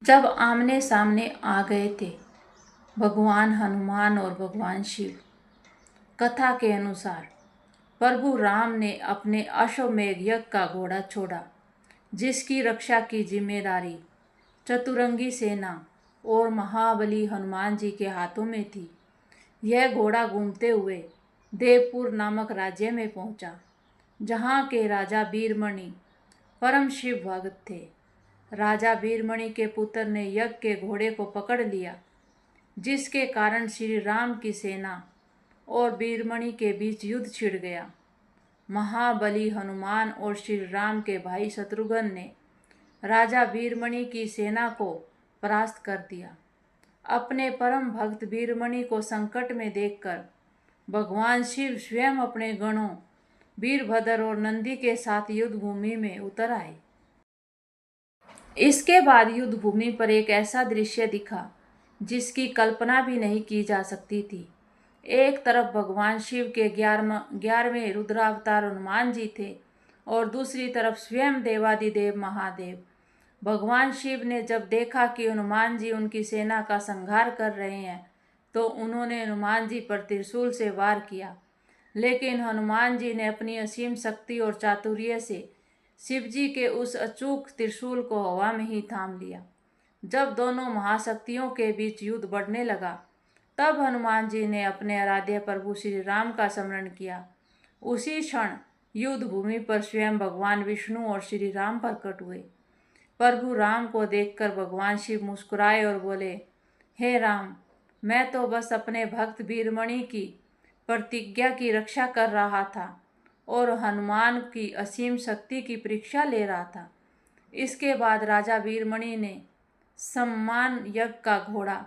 जब आमने सामने आ गए थे भगवान हनुमान और भगवान शिव, कथा के अनुसार प्रभु राम ने अपने अश्वमेध यज्ञ का घोड़ा छोड़ा, जिसकी रक्षा की जिम्मेदारी चतुरंगी सेना और महाबली हनुमान जी के हाथों में थी। यह घोड़ा घूमते हुए देवपुर नामक राज्य में पहुंचा, जहां के राजा वीरमणि परम शिव भक्त थे। राजा वीरमणि के पुत्र ने यज्ञ के घोड़े को पकड़ लिया, जिसके कारण श्री राम की सेना और वीरमणि के बीच युद्ध छिड़ गया। महाबली हनुमान और श्री राम के भाई शत्रुघ्न ने राजा वीरमणि की सेना को परास्त कर दिया। अपने परम भक्त वीरमणि को संकट में देखकर भगवान शिव स्वयं अपने गणों वीरभद्र और नंदी के साथ युद्ध भूमि में उतर आए। इसके बाद युद्ध भूमि पर एक ऐसा दृश्य दिखा जिसकी कल्पना भी नहीं की जा सकती थी। एक तरफ भगवान शिव के 11वें रुद्रावतार हनुमान जी थे और दूसरी तरफ स्वयं देवादिदेव महादेव। भगवान शिव ने जब देखा कि हनुमान जी उनकी सेना का संहार कर रहे हैं, तो उन्होंने हनुमान जी पर त्रिशूल से वार किया, लेकिन हनुमान जी ने अपनी असीम शक्ति और चातुर्य से शिवजी के उस अचूक त्रिशूल को हवा में ही थाम लिया। जब दोनों महाशक्तियों के बीच युद्ध बढ़ने लगा, तब हनुमान जी ने अपने आराध्य प्रभु श्री राम का स्मरण किया। उसी क्षण युद्ध भूमि पर स्वयं भगवान विष्णु और श्री राम प्रकट हुए। प्रभु राम को देखकर भगवान शिव मुस्कुराए और बोले, हे राम, मैं तो बस अपने भक्त वीरमणि की प्रतिज्ञा की रक्षा कर रहा था और हनुमान की असीम शक्ति की परीक्षा ले रहा था। इसके बाद राजा वीरमणि ने सम्मान यज्ञ का घोड़ा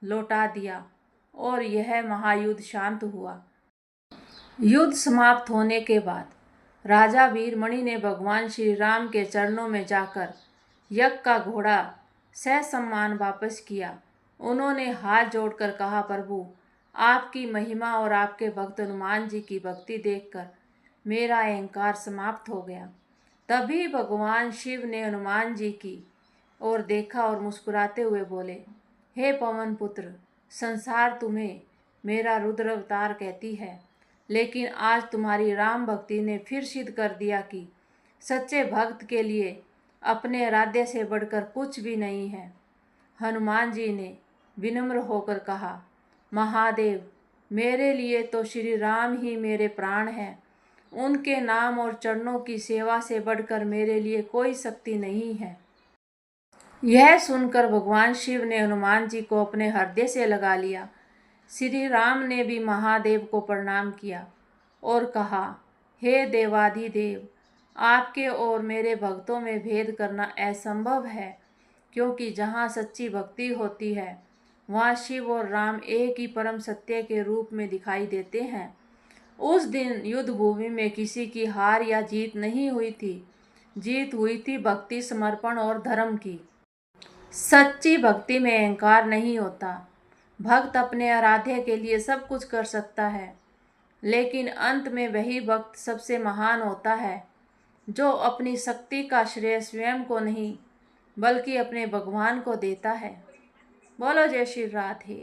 लौटा दिया और यह महायुद्ध शांत हुआ। युद्ध समाप्त होने के बाद राजा वीरमणि ने भगवान श्री राम के चरणों में जाकर यज्ञ का घोड़ा ससम्मान वापस किया। उन्होंने हाथ जोड़कर कहा, प्रभु, आपकी महिमा और आपके भक्त हनुमान जी की भक्ति देखकर मेरा अहंकार समाप्त हो गया। तभी भगवान शिव ने हनुमान जी की ओर देखा और मुस्कुराते हुए बोले, हे पवन पुत्र, संसार तुम्हें मेरा रुद्र अवतार कहती है, लेकिन आज तुम्हारी राम भक्ति ने फिर सिद्ध कर दिया कि सच्चे भक्त के लिए अपने आराध्य से बढ़कर कुछ भी नहीं है। हनुमान जी ने विनम्र होकर कहा, महादेव, मेरे लिए तो श्री राम ही मेरे प्राण हैं। उनके नाम और चरणों की सेवा से बढ़कर मेरे लिए कोई शक्ति नहीं है। यह सुनकर भगवान शिव ने हनुमान जी को अपने हृदय से लगा लिया। श्री राम ने भी महादेव को प्रणाम किया और कहा, हे देवाधिदेव, आपके और मेरे भक्तों में भेद करना असंभव है, क्योंकि जहाँ सच्ची भक्ति होती है वहाँ शिव और राम एक ही परम सत्य के रूप में दिखाई देते हैं। उस दिन युद्ध भूमि में किसी की हार या जीत नहीं हुई थी। जीत हुई थी भक्ति, समर्पण और धर्म की। सच्ची भक्ति में अहंकार नहीं होता। भक्त अपने आराध्य के लिए सब कुछ कर सकता है, लेकिन अंत में वही भक्त सबसे महान होता है जो अपनी शक्ति का श्रेय स्वयं को नहीं बल्कि अपने भगवान को देता है। बोलो जय श्री राधे।